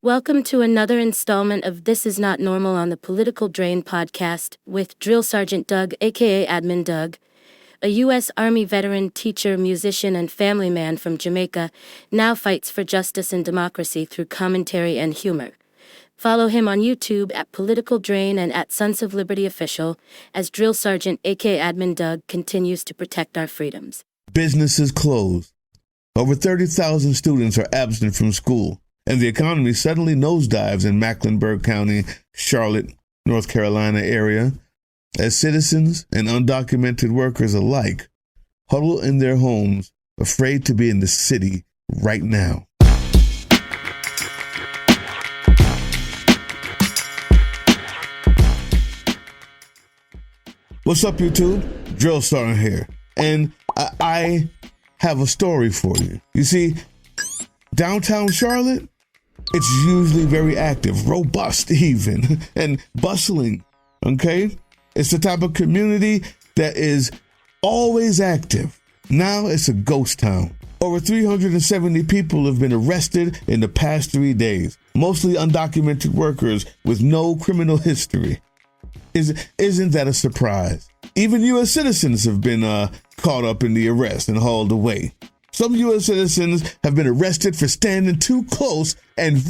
Welcome to another installment of This Is Not Normal on the Political Drain podcast with Drill Sergeant Doug, aka Admin Doug, a U.S. Army veteran, teacher, musician, and family man from Jamaica, now fights for justice and democracy through commentary and humor. Follow him on YouTube at Political Drain and at Sons of Liberty Official as Drill Sergeant, aka Admin Doug, continues to protect our freedoms. Businesses closed. Over 30,000 students are absent from school. And the economy suddenly nosedives in Mecklenburg County, Charlotte, North Carolina area, as citizens and undocumented workers alike huddle in their homes, afraid to be in the city right now. What's up, YouTube? Drill Sergeant here. And I have a story for you. You see, downtown Charlotte, it's usually very active, robust even, and bustling, okay? It's the type of community that is always active. Now it's a ghost town. Over 370 people have been arrested in the past 3 days, mostly undocumented workers with no criminal history. Isn't that a surprise? Even U.S. citizens have been caught up in the arrest and hauled away. Some U.S. citizens have been arrested for standing too close and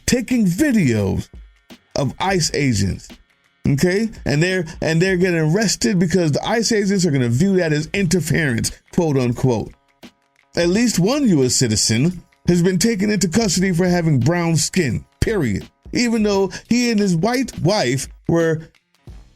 taking videos of ICE agents. Okay? And they're getting arrested because the ICE agents are going to view that as interference, quote unquote. At least one U.S. citizen has been taken into custody for having brown skin, period. Even though he and his white wife were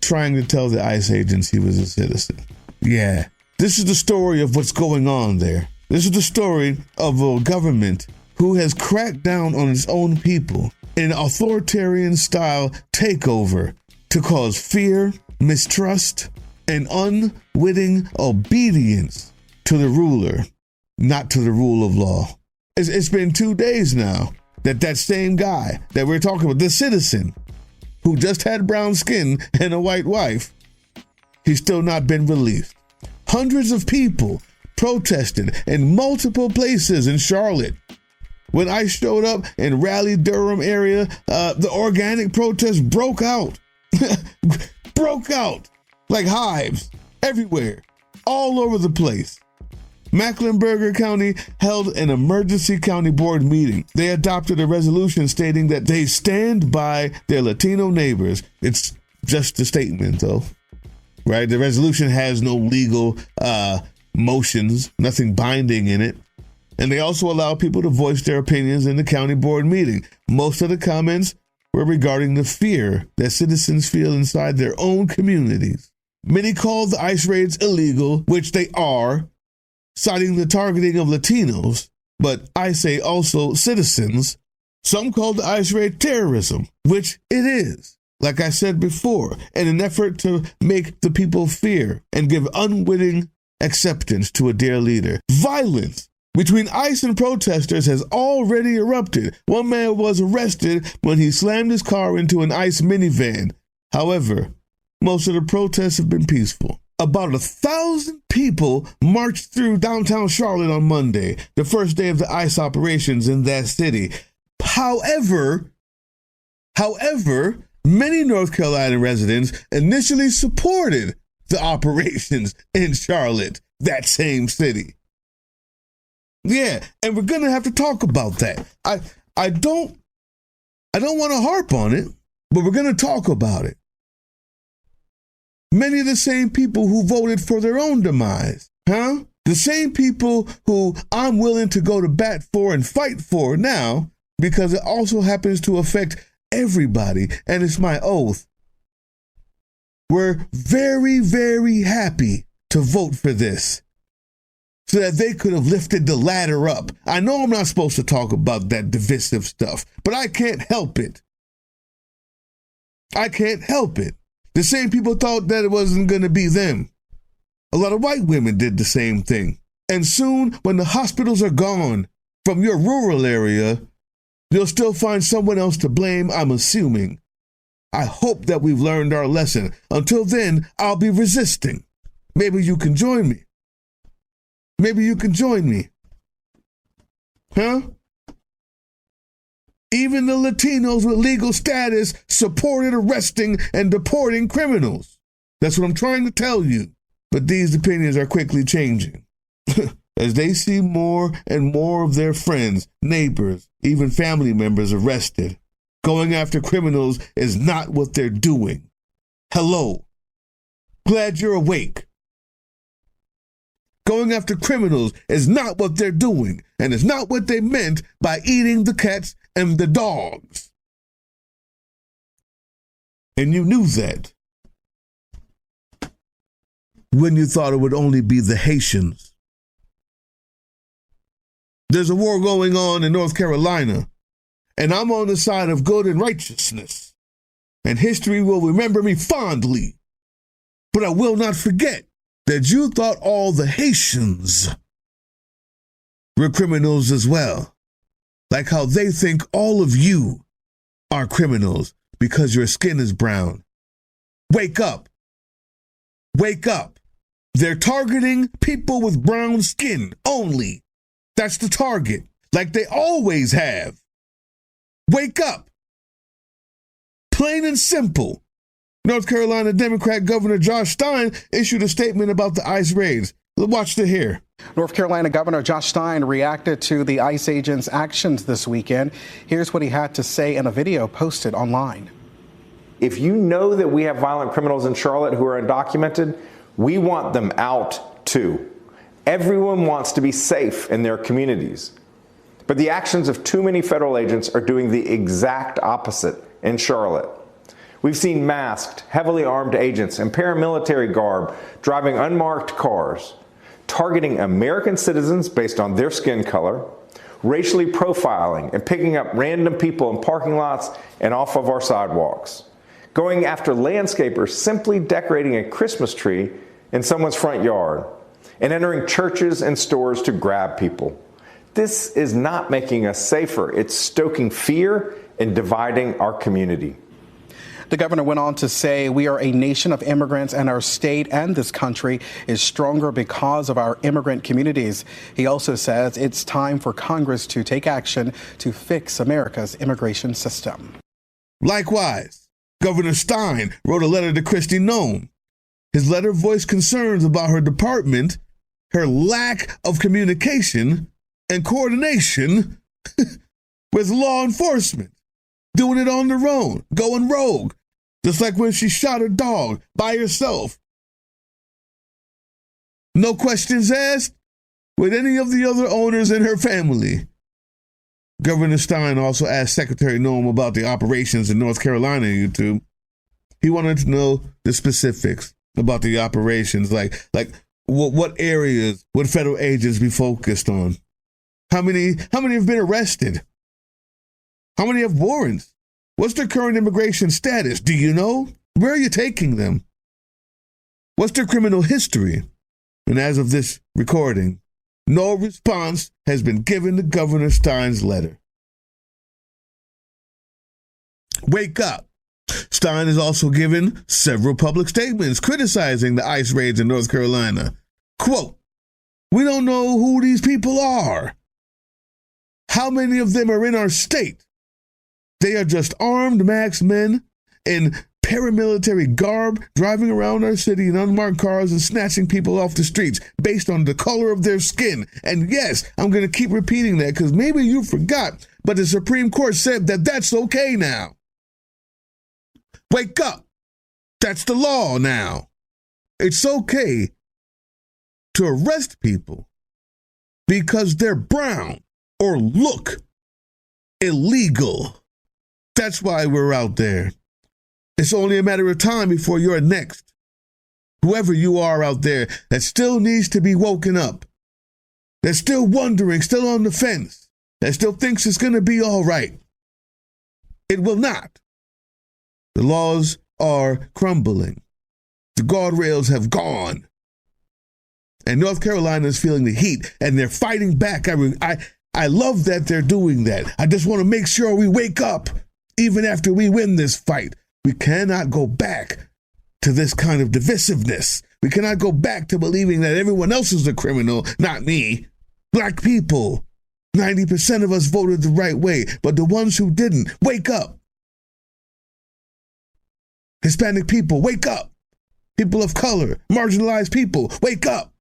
trying to tell the ICE agents he was a citizen. Yeah. This is the story of what's going on there. This is the story of a government who has cracked down on its own people in an authoritarian style takeover to cause fear, mistrust, and unwitting obedience to the ruler, not to the rule of law. It's been 2 days now that same guy that we're talking about, the citizen who just had brown skin and a white wife, he's still not been released. Hundreds of people protested in multiple places in Charlotte. When ICE showed up in Raleigh-Durham area, the organic protest broke out. Broke out like hives everywhere, all over the place. Mecklenburg County held an emergency county board meeting. They adopted a resolution stating that they stand by their Latino neighbors. It's just a statement, though. Right? The resolution has no legal motions, nothing binding in it. And they also allow people to voice their opinions in the county board meeting. Most of the comments were regarding the fear that citizens feel inside their own communities. Many called the ICE raids illegal, which they are, citing the targeting of Latinos, but I say also citizens. Some called the ICE raid terrorism, which it is. Like I said before, in an effort to make the people fear and give unwitting acceptance to a dear leader. Violence between ICE and protesters has already erupted. One man was arrested when he slammed his car into an ICE minivan. However, most of the protests have been peaceful. About 1,000 people marched through downtown Charlotte on Monday, the first day of the ICE operations in that city. However, many North Carolina residents initially supported the operations in Charlotte, that same city. Yeah, and we're going to have to talk about that. I don't want to harp on it, but we're going to talk about it. Many of the same people who voted for their own demise, huh? The same people who I'm willing to go to bat for and fight for now, because it also happens to affect everybody, and it's my oath. We're very, very happy to vote for this so that they could have lifted the ladder up. I know I'm not supposed to talk about that divisive stuff, but I can't help it. I can't help it. The same people thought that it wasn't going to be them. A lot of white women did the same thing. And soon, when the hospitals are gone from your rural area, you'll still find someone else to blame, I'm assuming. I hope that we've learned our lesson. Until then, I'll be resisting. Maybe you can join me. Maybe you can join me. Huh? Even the Latinos with legal status supported arresting and deporting criminals. That's what I'm trying to tell you. But these opinions are quickly changing as they see more and more of their friends, neighbors, even family members arrested. Going after criminals is not what they're doing. Hello. Glad you're awake. Going after criminals is not what they're doing, and it's not what they meant by eating the cats and the dogs. And you knew that when you thought it would only be the Haitians. There's a war going on in North Carolina, and I'm on the side of good and righteousness, and history will remember me fondly. But I will not forget that you thought all the Haitians were criminals as well. Like how they think all of you are criminals because your skin is brown. Wake up. Wake up. They're targeting people with brown skin only. That's the target, like they always have. Wake up. Plain and simple. North Carolina Democrat Governor Josh Stein issued a statement about the ICE raids. Watch the here. North Carolina Governor Josh Stein reacted to the ICE agents' actions this weekend. Here's what he had to say in a video posted online. If you know that we have violent criminals in Charlotte who are undocumented, we want them out too. Everyone wants to be safe in their communities. But the actions of too many federal agents are doing the exact opposite in Charlotte. We've seen masked, heavily armed agents in paramilitary garb driving unmarked cars, targeting American citizens based on their skin color, racially profiling and picking up random people in parking lots and off of our sidewalks, going after landscapers simply decorating a Christmas tree in someone's front yard, and entering churches and stores to grab people. This is not making us safer. It's stoking fear and dividing our community. The governor went on to say, we are a nation of immigrants and our state and this country is stronger because of our immigrant communities. He also says it's time for Congress to take action to fix America's immigration system. Likewise, Governor Stein wrote a letter to Kristi Noem. His letter voiced concerns about her department, her lack of communication and coordination with law enforcement, doing it on their own, going rogue, just like when she shot her dog by herself. No questions asked with any of the other owners in her family. Governor Stein also asked Secretary Noem about the operations in North Carolina YouTube. He wanted to know the specifics about the operations, like what areas would federal agents be focused on? How many have been arrested? How many have warrants? What's their current immigration status? Do you know? Where are you taking them? What's their criminal history? And as of this recording, no response has been given to Governor Stein's letter. Wake up. Stein has also given several public statements criticizing the ICE raids in North Carolina. Quote, we don't know who these people are. How many of them are in our state? They are just armed masked men in paramilitary garb driving around our city in unmarked cars and snatching people off the streets based on the color of their skin. And yes, I'm going to keep repeating that because maybe you forgot, but the Supreme Court said that that's okay now. Wake up. That's the law now. It's okay to arrest people because they're brown or look illegal. That's why we're out there. It's only a matter of time before you're next. Whoever you are out there that still needs to be woken up, that's still wondering, still on the fence, that still thinks it's going to be all right. It will not. The laws are crumbling. The guardrails have gone. And North Carolina is feeling the heat, and they're fighting back. I love that they're doing that. I just want to make sure we wake up, even after we win this fight. We cannot go back to this kind of divisiveness. We cannot go back to believing that everyone else is a criminal, not me. Black people, 90% of us voted the right way, but the ones who didn't, wake up. Hispanic people, wake up. People of color, marginalized people, wake up.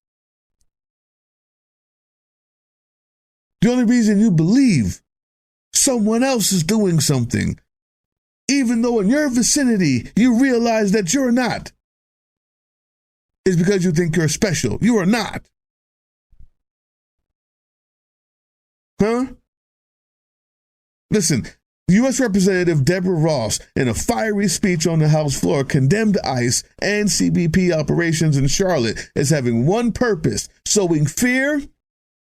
The only reason you believe someone else is doing something, even though in your vicinity you realize that you're not, is because you think you're special. You are not. Huh? Listen, U.S. Representative Deborah Ross, in a fiery speech on the House floor, condemned ICE and CBP operations in Charlotte as having one purpose: sowing fear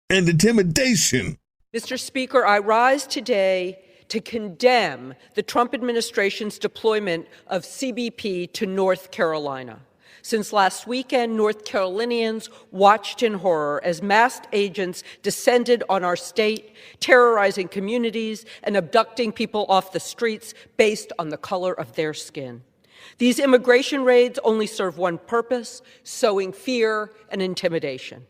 and intimidation. Mr. Speaker, I rise today to condemn the Trump administration's deployment of CBP to North Carolina. Since last weekend, North Carolinians watched in horror as masked agents descended on our state, terrorizing communities and abducting people off the streets based on the color of their skin. These immigration raids only serve one purpose: sowing fear and intimidation.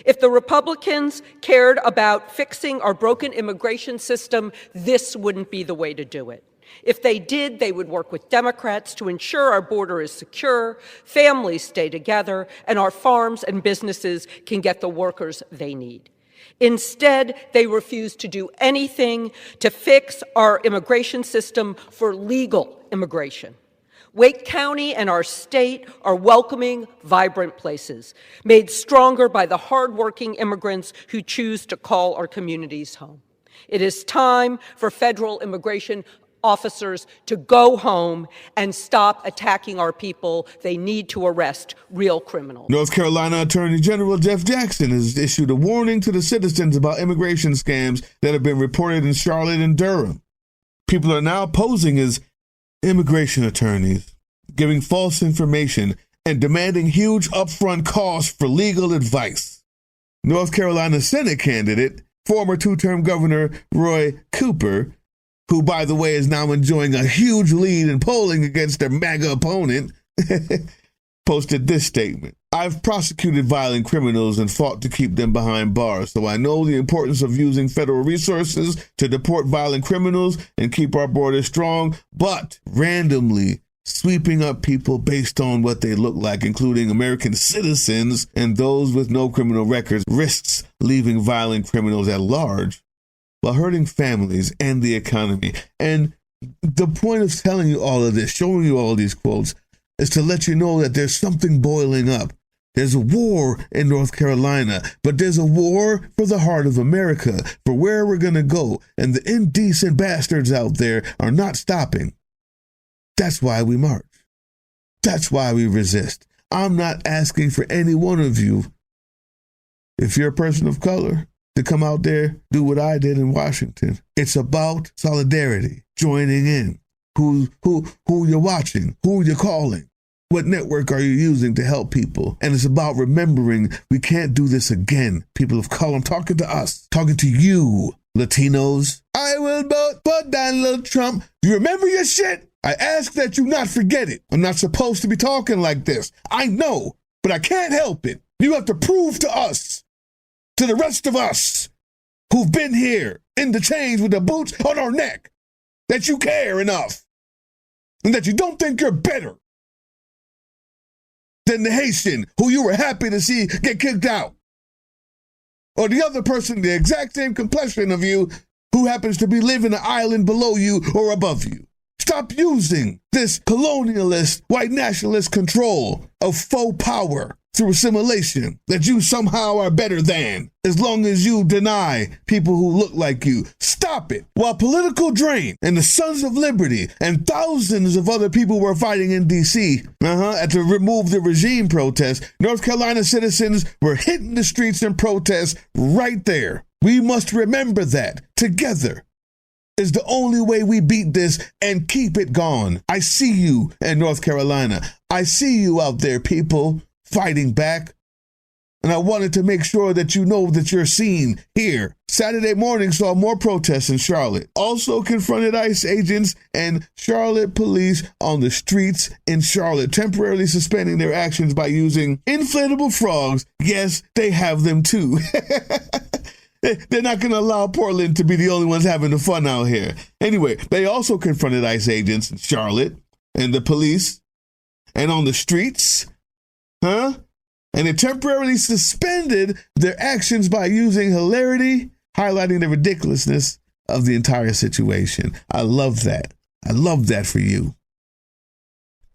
If the Republicans cared about fixing our broken immigration system, this wouldn't be the way to do it. If they did, they would work with Democrats to ensure our border is secure, families stay together, and our farms and businesses can get the workers they need. Instead, they refuse to do anything to fix our immigration system for legal immigration. Wake County and our state are welcoming, vibrant places, made stronger by the hardworking immigrants who choose to call our communities home. It is time for federal immigration officers to go home and stop attacking our people. They need to arrest real criminals. North Carolina Attorney General Jeff Jackson has issued a warning to the citizens about immigration scams that have been reported in Charlotte and Durham. People are now posing as immigration attorneys, giving false information and demanding huge upfront costs for legal advice. North Carolina Senate candidate, former two-term Governor Roy Cooper, who, by the way, is now enjoying a huge lead in polling against their MAGA opponent, posted this statement: "I've prosecuted violent criminals and fought to keep them behind bars, so I know the importance of using federal resources to deport violent criminals and keep our borders strong, but randomly sweeping up people based on what they look like, including American citizens and those with no criminal records, risks leaving violent criminals at large while hurting families and the economy." And the point of telling you all of this, showing you all these quotes, is to let you know that there's something boiling up. There's a war in North Carolina, but there's a war for the heart of America, for where we're going to go. And the indecent bastards out there are not stopping. That's why we march. That's why we resist. I'm not asking for any one of you, if you're a person of color, to come out there, do what I did in Washington. It's about solidarity, joining in. Who you're watching, who you're calling, what network are you using to help people. And it's about remembering we can't do this again. People of color, I'm talking to us, talking to you, Latinos. I will vote for Donald Trump. Do you remember your shit? I ask that you not forget it. I'm not supposed to be talking like this. I know, but I can't help it. You have to prove to us, to the rest of us who've been here in the chains with the boots on our neck, that you care enough and that you don't think you're better than the Haitian who you were happy to see get kicked out, or the other person, the exact same complexion of you, who happens to be living an island below you or above you. Stop using this colonialist, white nationalist control of faux power through assimilation, that you somehow are better than, as long as you deny people who look like you. Stop it. While Political Drain and the Sons of Liberty and thousands of other people were fighting in D.C. To remove the regime protest, North Carolina citizens were hitting the streets in protest right there. We must remember that together is the only way we beat this and keep it gone. I see you in North Carolina. I see you out there, people, fighting back. And I wanted to make sure that you know that you're seen here. Saturday morning saw more protests in Charlotte. Also confronted ICE agents and Charlotte police on the streets in Charlotte, temporarily suspending their actions by using inflatable frogs. Yes, they have them too. They're not going to allow Portland to be the only ones having the fun out here. Anyway, they also confronted ICE agents in Charlotte and the police and on the streets, and it temporarily suspended their actions by using hilarity, highlighting the ridiculousness of the entire situation. I love that. I love that for you.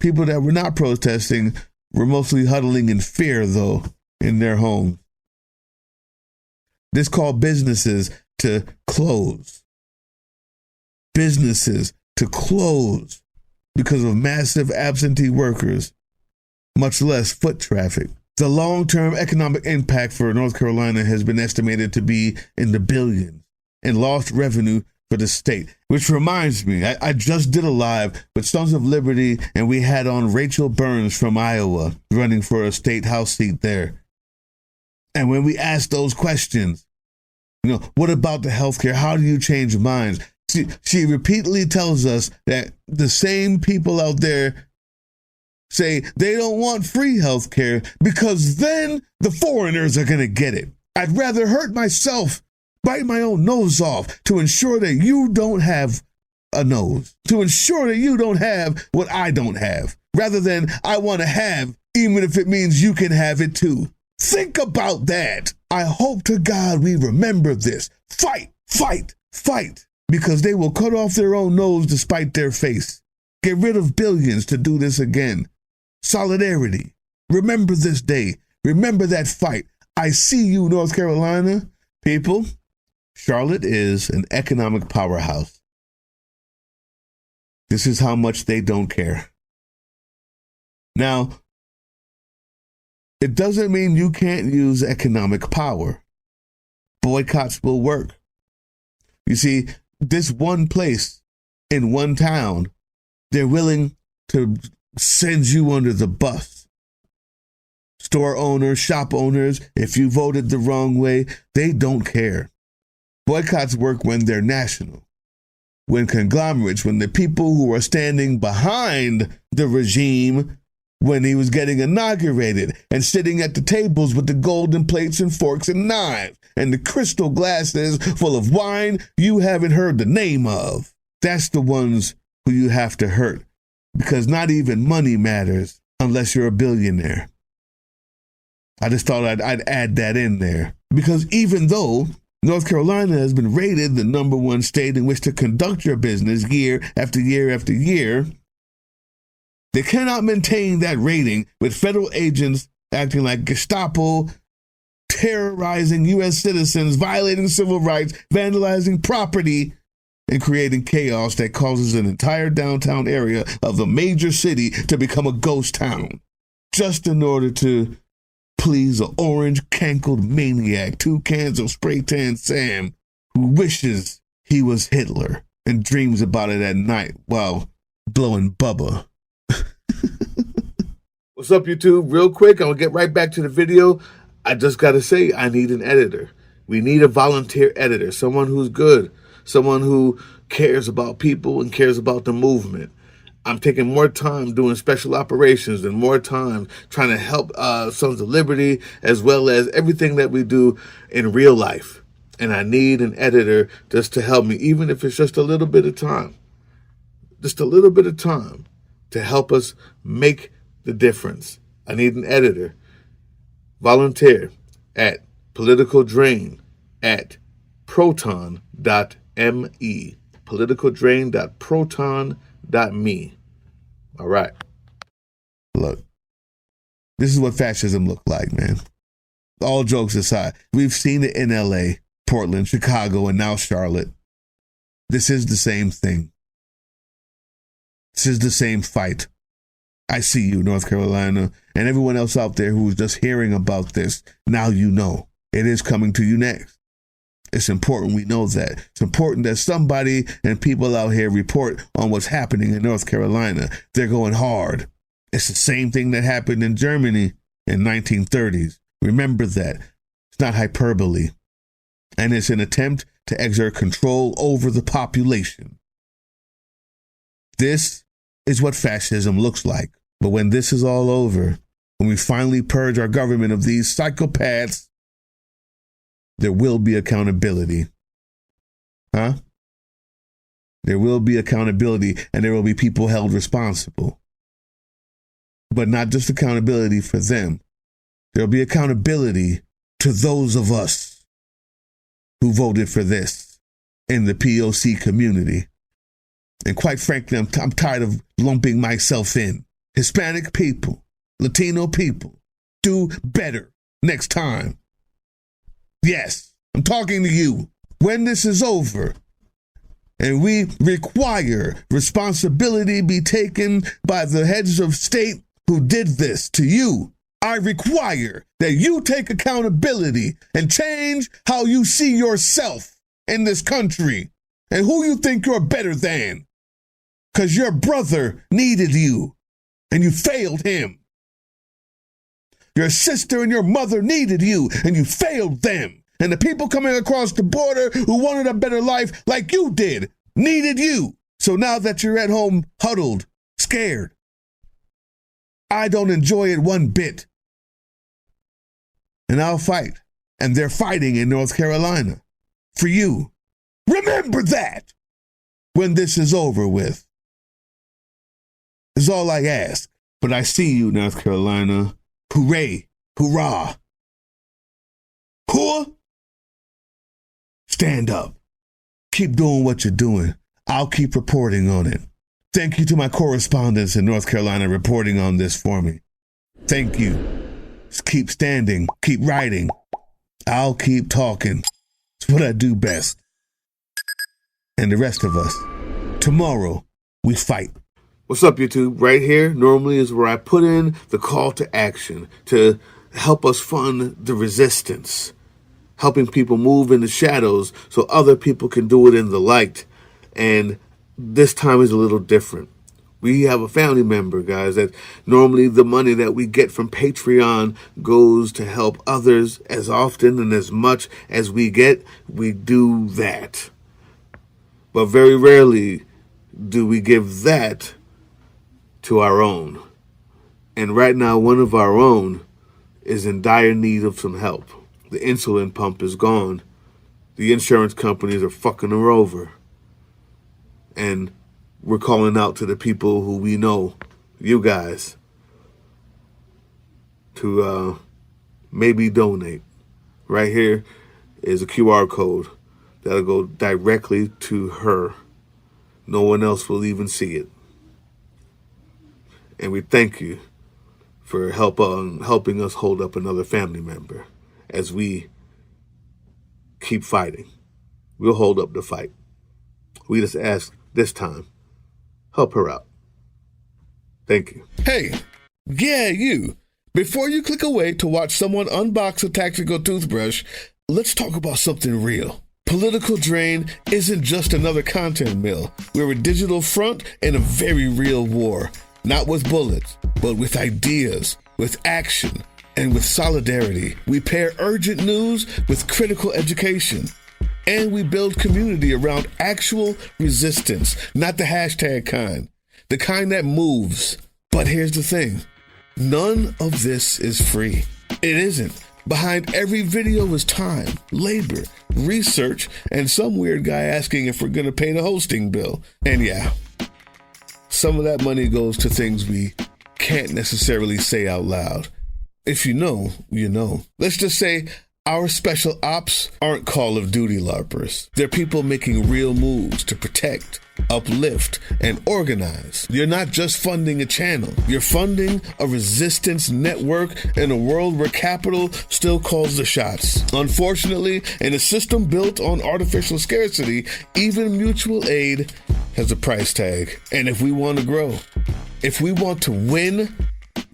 People that were not protesting were mostly huddling in fear, though, in their homes. This called businesses to close. Businesses to close because of massive absentee workers, much less foot traffic. The long-term economic impact for North Carolina has been estimated to be in the billions in lost revenue for the state. Which reminds me, I just did a live with Sons of Liberty, and we had on Rachel Burns from Iowa running for a state house seat there. And when we asked those questions, what about the healthcare? How do you change minds? She repeatedly tells us that the same people out there say they don't want free healthcare because then the foreigners are going to get it. I'd rather hurt myself, bite my own nose off to ensure that you don't have a nose, to ensure that you don't have what I don't have, rather than I want to have, even if it means you can have it too. Think about that. I hope to God we remember this. Fight, fight, fight, because they will cut off their own nose to spite their face. Get rid of billions to do this again. Solidarity. Remember this day. Remember that fight. I see you, North Carolina. People, Charlotte is an economic powerhouse. This is how much they don't care. Now, it doesn't mean you can't use economic power. Boycotts will work. You see, this one place in one town, they're willing to send you under the bus. Store owners, shop owners, if you voted the wrong way, they don't care. Boycotts work when they're national. When conglomerates, when the people who are standing behind the regime, when he was getting inaugurated and sitting at the tables with the golden plates and forks and knives and the crystal glasses full of wine you haven't heard the name of. That's the ones who you have to hurt, because not even money matters unless you're a billionaire. I just thought I'd add that in there, because even though North Carolina has been rated the #1 state in which to conduct your business year after year after year, they cannot maintain that rating with federal agents acting like Gestapo, terrorizing U.S. citizens, violating civil rights, vandalizing property, and creating chaos that causes an entire downtown area of a major city to become a ghost town, just in order to please an orange cankled maniac, 2 cans of spray tan Sam, who wishes he was Hitler and dreams about it at night while blowing Bubba. What's up, YouTube? Real quick, I'll get right back to the video. I just got to say, I need an editor. We need a volunteer editor, someone who's good, someone who cares about people and cares about the movement. I'm taking more time doing special operations and more time trying to help Sons of Liberty, as well as everything that we do in real life. And I need an editor just to help me, even if it's just a little bit of time. Just a little bit of time to help us make the difference. I need an editor. Volunteer at politicaldrain@proton.me. politicaldrain.proton.me. All right. Look, this is what fascism looked like, man. All jokes aside, we've seen it in LA, Portland, Chicago, and now Charlotte. This is the same thing. This is the same fight. I see you, North Carolina, and everyone else out there who's just hearing about this. Now you know. It is coming to you next. It's important we know that. It's important that somebody and people out here report on what's happening in North Carolina. They're going hard. It's the same thing that happened in Germany in 1930s. Remember that. It's not hyperbole. And it's an attempt to exert control over the population. This is what fascism looks like. But when this is all over, when we finally purge our government of these psychopaths, there will be accountability. Huh? There will be accountability, and there will be people held responsible. But not just accountability for them. There'll be accountability to those of us who voted for this in the POC community. And quite frankly, I'm tired of lumping myself in. Hispanic people, Latino people, do better next time. Yes, I'm talking to you. When this is over, and we require responsibility be taken by the heads of state who did this to you, I require that you take accountability and change how you see yourself in this country and who you think you're better than. Because your brother needed you and you failed him. Your sister and your mother needed you and you failed them. And the people coming across the border who wanted a better life like you did needed you. So now that you're at home huddled, scared, I don't enjoy it one bit. And I'll fight. And they're fighting in North Carolina for you. Remember that when this is over with. Is all I ask. But I see you, North Carolina. Hooray. Hoorah. Hooah. Stand up. Keep doing what you're doing. I'll keep reporting on it. Thank you to my correspondents in North Carolina reporting on this for me. Thank you. Just keep standing. Keep writing. I'll keep talking. It's what I do best. And the rest of us, tomorrow, we fight. What's up, YouTube? Right here normally is where I put in the call to action to help us fund the resistance, helping people move in the shadows so other people can do it in the light. And this time is a little different. We have a family member, guys, that normally the money that we get from Patreon goes to help others. As often and as much as we get, we do that. But very rarely do we give that to our own. And right now, one of our own is in dire need of some help. The insulin pump is gone. The insurance companies are fucking her over. And we're calling out to the people who we know, you guys, to maybe donate. Right here is a QR code that'll go directly to her. No one else will even see it. And we thank you for helping us hold up another family member as we keep fighting. We'll hold up the fight. We just ask this time, help her out. Thank you. Hey, yeah, you. Before you click away to watch someone unbox a tactical toothbrush, let's talk about something real. Political Drain isn't just another content mill. We're a digital front in a very real war. Not with bullets, but with ideas, with action, and with solidarity. We pair urgent news with critical education. And we build community around actual resistance, not the hashtag kind. The kind that moves. But here's the thing. None of this is free. It isn't. Behind every video is time, labor, research, and some weird guy asking if we're going to pay the hosting bill. And yeah, some of that money goes to things we can't necessarily say out loud. If you know, you know. Let's just say our special ops aren't Call of Duty LARPers. They're people making real moves to protect, uplift, and organize. You're not just funding a channel. You're funding a resistance network in a world where capital still calls the shots. Unfortunately, in a system built on artificial scarcity, even mutual aid has a price tag. And if we want to grow, if we want to win,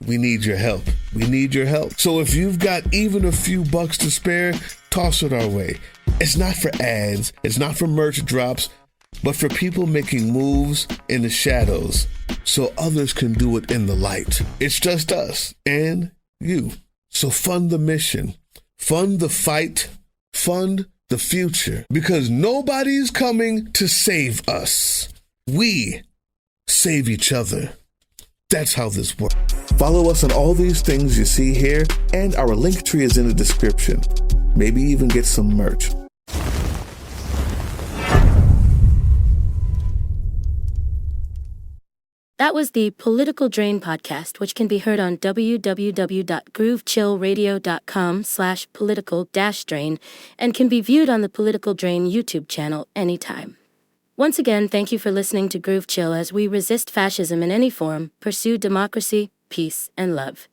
we need your help. We need your help. So if you've got even a few bucks to spare, toss it our way. It's not for ads. It's not for merch drops, but for people making moves in the shadows so others can do it in the light. It's just us and you. So fund the mission, fund the fight, fund the future, because nobody's coming to save us. We save each other. That's how this works. Follow us on all these things you see here, and our link tree is in the description. maybe even get some merch. That was the Political Drain podcast, which can be heard on www.groovechillradio.com/political-drain and can be viewed on the Political Drain YouTube channel anytime. Once again, thank you for listening to Groove Chill as we resist fascism in any form, pursue democracy, peace, and love.